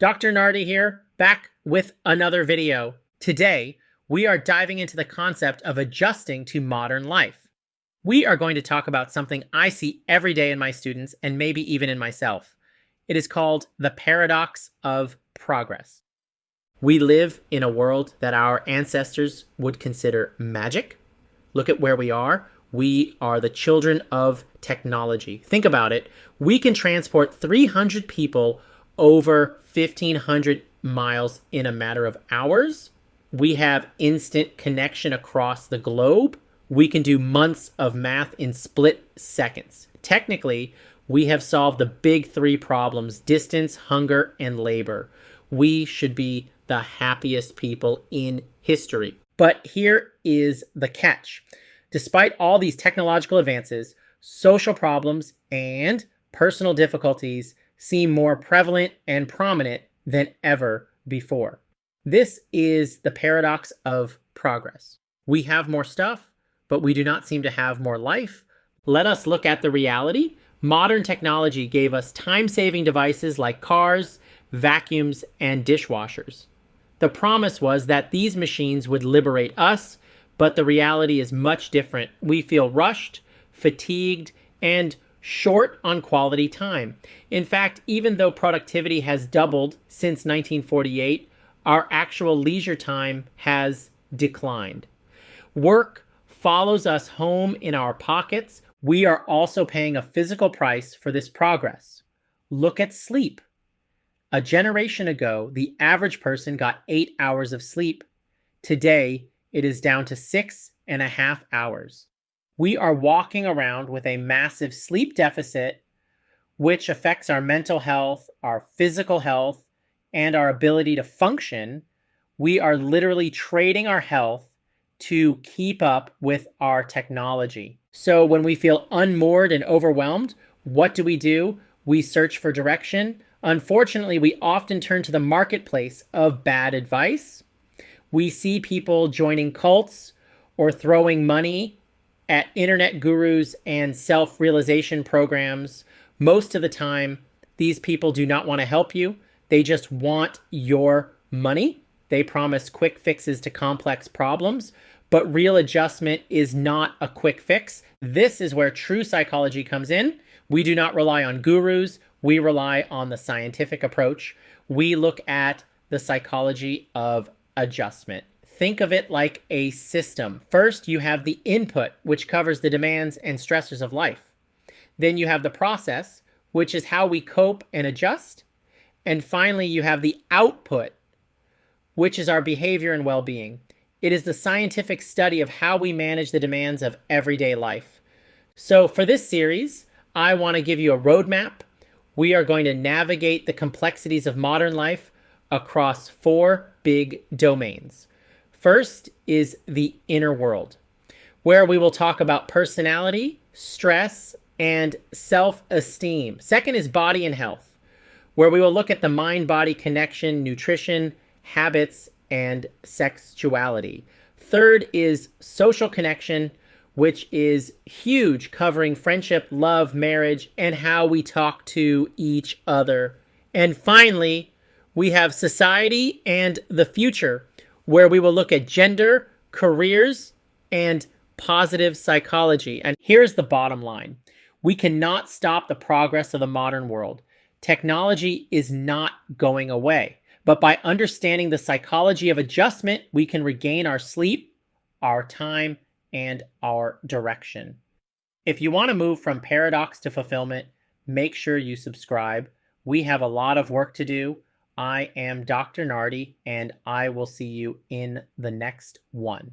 Dr. Nardi here, back with another video. Today, we are diving into the concept of adjusting to modern life. We are going to talk about something I see every day in my students and maybe even in myself. It is called the paradox of progress. We live in a world that our ancestors would consider magic. Look at where we are. We are the children of technology. Think about it. We can transport 300 people over 1,500 miles in a matter of hours. We have instant connection across the globe. We can do months of math in split seconds. Technically, we have solved the big three problems: distance, hunger, and labor. We should be the happiest people in history. But here is the catch. Despite all these technological advances, social problems and personal difficulties seem more prevalent and prominent than ever before. This is the paradox of progress. We have more stuff, but we do not seem to have more life. Let us look at the reality. Modern technology gave us time-saving devices like cars, vacuums, and dishwashers. The promise was that these machines would liberate us, but the reality is much different. We feel rushed, fatigued, and short on quality time. In fact, even though productivity has doubled since 1948, our actual leisure time has declined. Work follows us home in our pockets. We are also paying a physical price for this progress. Look at sleep. A generation ago, the average person got 8 hours of sleep. Today, it is down to 6.5 hours. We are walking around with a massive sleep deficit, which affects our mental health, our physical health, and our ability to function. We are literally trading our health to keep up with our technology. So when we feel unmoored and overwhelmed, what do? We search for direction. Unfortunately, we often turn to the marketplace of bad advice. We see people joining cults or throwing money at internet gurus and self-realization programs. Most of the time, these people do not want to help you. They just want your money. They promise quick fixes to complex problems, but real adjustment is not a quick fix. This is where true psychology comes in. We do not rely on gurus. We rely on the scientific approach. We look at the psychology of adjustment. Think of it like a system. First, you have the input, which covers the demands and stressors of life. Then you have the process, which is how we cope and adjust. And finally, you have the output, which is our behavior and well-being. It is the scientific study of how we manage the demands of everyday life. So for this series, I want to give you a roadmap. We are going to navigate the complexities of modern life across 4 big domains. First is the inner world, where we will talk about personality, stress, and self-esteem. Second is body and health, where we will look at the mind-body connection, nutrition, habits, and sexuality. Third is social connection, which is huge, covering friendship, love, marriage, and how we talk to each other. And finally, we have society and the future, where we will look at gender, careers, and positive psychology. And here's the bottom line. We cannot stop the progress of the modern world. Technology is not going away. But by understanding the psychology of adjustment, we can regain our sleep, our time, and our direction. If you want to move from paradox to fulfillment, make sure you subscribe. We have a lot of work to do. I am Dr. Nardi, and I will see you in the next one.